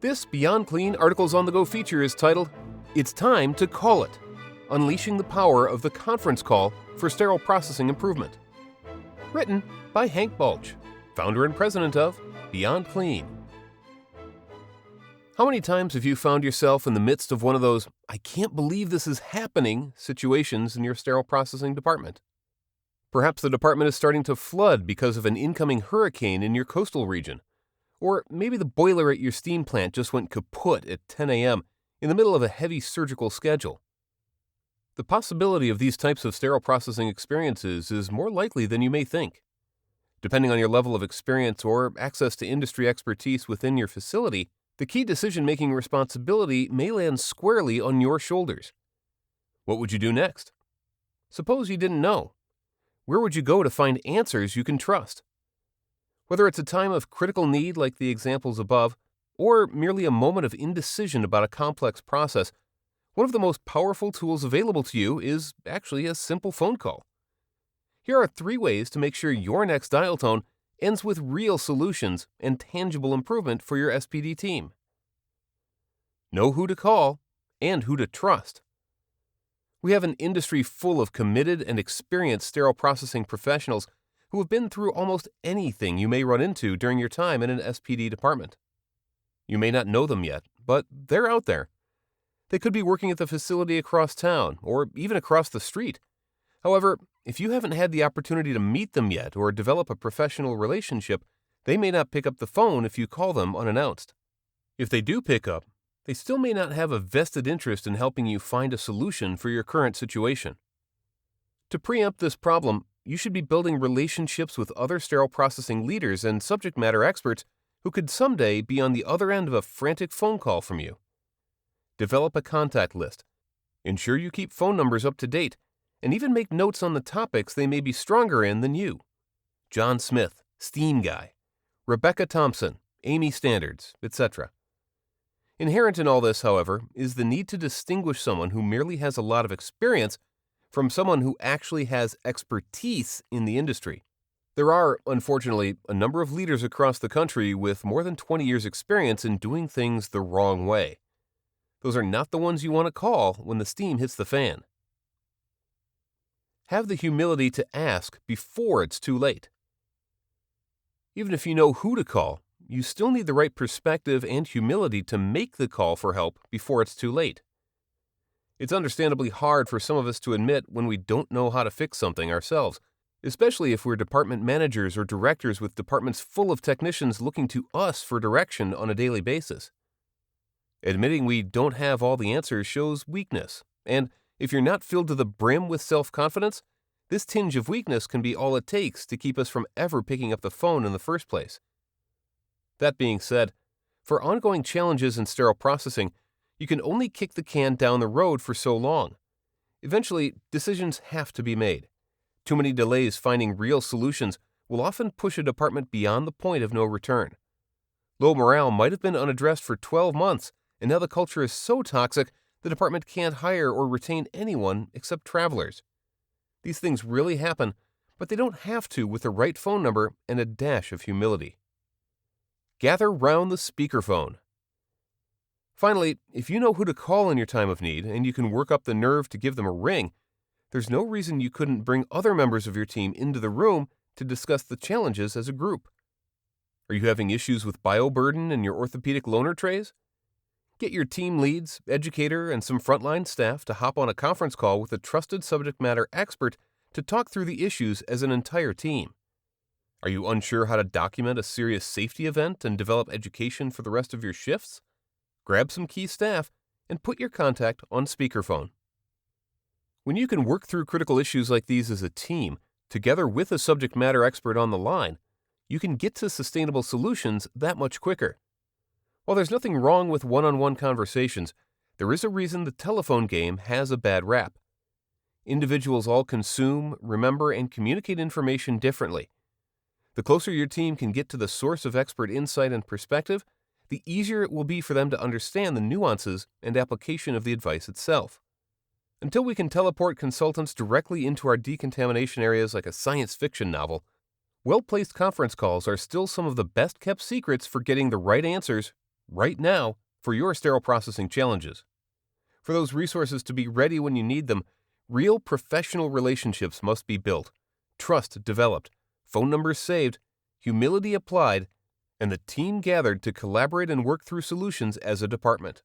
This Beyond Clean Articles on the Go feature is titled, "It's Time to Call It, Unleashing the Power of the Conference Call for Sterile Processing Improvement." Written by Hank Balch, founder and president of Beyond Clean. How many times have you found yourself in the midst of one of those "I can't believe this is happening" situations in your sterile processing department? Perhaps the department is starting to flood because of an incoming hurricane in your coastal region. Or maybe the boiler at your steam plant just went kaput at 10 a.m. in the middle of a heavy surgical schedule. The possibility of these types of sterile processing experiences is more likely than you may think. Depending on your level of experience or access to industry expertise within your facility, the key decision-making responsibility may land squarely on your shoulders. What would you do next? Suppose you didn't know. Where would you go to find answers you can trust? Whether it's a time of critical need like the examples above, or merely a moment of indecision about a complex process, one of the most powerful tools available to you is actually a simple phone call. Here are 3 ways to make sure your next dial tone ends with real solutions and tangible improvement for your SPD team. Know who to call and who to trust. We have an industry full of committed and experienced sterile processing professionals who have been through almost anything you may run into during your time in an SPD department. You may not know them yet, but they're out there. They could be working at the facility across town or even across the street. However, if you haven't had the opportunity to meet them yet or develop a professional relationship, they may not pick up the phone if you call them unannounced. If they do pick up, they still may not have a vested interest in helping you find a solution for your current situation. To preempt this problem, you should be building relationships with other sterile processing leaders and subject matter experts who could someday be on the other end of a frantic phone call from you. Develop a contact list. Ensure you keep phone numbers up to date, and even make notes on the topics they may be stronger in than you. John Smith, Steam Guy. Rebecca Thompson, Amy Standards, etc. Inherent in all this, however, is the need to distinguish someone who merely has a lot of experience from someone who actually has expertise in the industry. There are, unfortunately, a number of leaders across the country with more than 20 years' experience in doing things the wrong way. Those are not the ones you want to call when the steam hits the fan. Have the humility to ask before it's too late. Even if you know who to call, you still need the right perspective and humility to make the call for help before it's too late. It's understandably hard for some of us to admit when we don't know how to fix something ourselves, especially if we're department managers or directors with departments full of technicians looking to us for direction on a daily basis. Admitting we don't have all the answers shows weakness, and if you're not filled to the brim with self-confidence, this tinge of weakness can be all it takes to keep us from ever picking up the phone in the first place. That being said, for ongoing challenges in sterile processing, you can only kick the can down the road for so long. Eventually, decisions have to be made. Too many delays finding real solutions will often push a department beyond the point of no return. Low morale might have been unaddressed for 12 months, and now the culture is so toxic the department can't hire or retain anyone except travelers. These things really happen, but they don't have to with the right phone number and a dash of humility. Gather round the speakerphone. Finally, if you know who to call in your time of need and you can work up the nerve to give them a ring, there's no reason you couldn't bring other members of your team into the room to discuss the challenges as a group. Are you having issues with bioburden in your orthopedic loaner trays? Get your team leads, educator, and some frontline staff to hop on a conference call with a trusted subject matter expert to talk through the issues as an entire team. Are you unsure how to document a serious safety event and develop education for the rest of your shifts? Grab some key staff and put your contact on speakerphone. When you can work through critical issues like these as a team, together with a subject matter expert on the line, you can get to sustainable solutions that much quicker. While there's nothing wrong with one-on-one conversations, there is a reason the telephone game has a bad rap. Individuals all consume, remember, and communicate information differently. The closer your team can get to the source of expert insight and perspective, the easier it will be for them to understand the nuances and application of the advice itself. Until we can teleport consultants directly into our decontamination areas like a science fiction novel, well-placed conference calls are still some of the best-kept secrets for getting the right answers right now for your sterile processing challenges. For those resources to be ready when you need them, real professional relationships must be built, trust developed, phone numbers saved, humility applied, and the team gathered to collaborate and work through solutions as a department.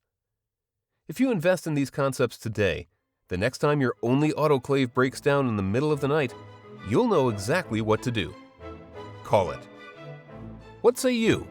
If you invest in these concepts today, the next time your only autoclave breaks down in the middle of the night, you'll know exactly what to do. Call it. What say you?